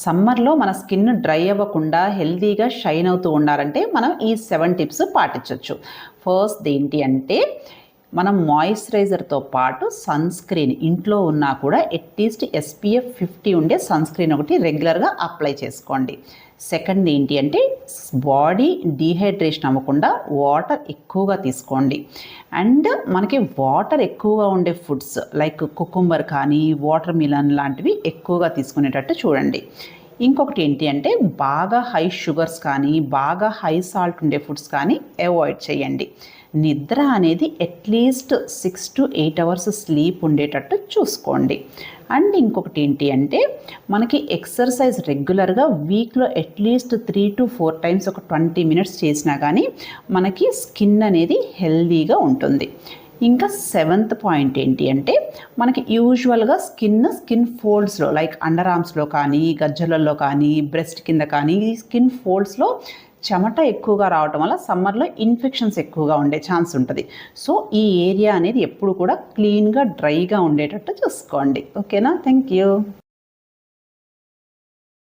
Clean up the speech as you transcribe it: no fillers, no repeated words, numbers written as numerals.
సమ్మర్లో మన skin dry అవ్వకుండా హెల్తీగా షైన్ అవుతూ ఉండాలంటే మనం ఈ 7 టిప్స్ పాటించవచ్చు. ఫస్ట్ ఏంటి అంటే మనం మాయిశ్చరైజర్తో పాటు సన్ స్క్రీన్ ఇంట్లో ఉన్నా కూడా అట్లీస్ట్ SPF 50 ఉండే సన్ స్క్రీన్ ఒకటి రెగ్యులర్గా అప్లై చేసుకోండి. సెకండ్ ఏంటి అంటే బాడీ డీహైడ్రేషన్ అవ్వకుండా వాటర్ ఎక్కువగా తీసుకోండి. అండ్ మనకి వాటర్ ఎక్కువగా ఉండే ఫుడ్స్ లైక్ కుకుంబర్ కానీ వాటర్ మిలన్ లాంటివి ఎక్కువగా తీసుకునేటట్టు చూడండి. ఇంకొకటి ఏంటి అంటే బాగా హై షుగర్స్ కానీ బాగా హై సాల్ట్ ఉండే ఫుడ్స్ కానీ అవాయిడ్ చేయండి. నిద్ర అనేది అట్లీస్ట్ 6 to 8 అవర్స్ స్లీప్ ఉండేటట్టు చూసుకోండి. అండ్ ఇంకొకటి ఏంటి అంటే మనకి ఎక్సర్సైజ్ రెగ్యులర్గా వీక్లో అట్లీస్ట్ 3 to 4 టైమ్స్ ఒక 20 మినిట్స్ చేసినా కానీ మనకి స్కిన్ అనేది హెల్దీగా ఉంటుంది. ఇంకా 7th పాయింట్ ఏంటి అంటే మనకి యూజువల్గా స్కిన్ ఫోల్డ్స్లో లైక్ అండర్ ఆర్మ్స్లో కానీ గజ్జలలో కానీ బ్రెస్ట్ కింద కానీ ఈ స్కిన్ ఫోల్డ్స్లో చెమట ఎక్కువగా రావటం వల్ల సమ్మర్లో ఇన్ఫెక్షన్స్ ఎక్కువగా ఉండే ఛాన్స్ ఉంటుంది. సో ఈ ఏరియా అనేది ఎప్పుడు కూడా క్లీన్గా డ్రైగా ఉండేటట్టు చూసుకోండి. ఓకేనా? Thank you.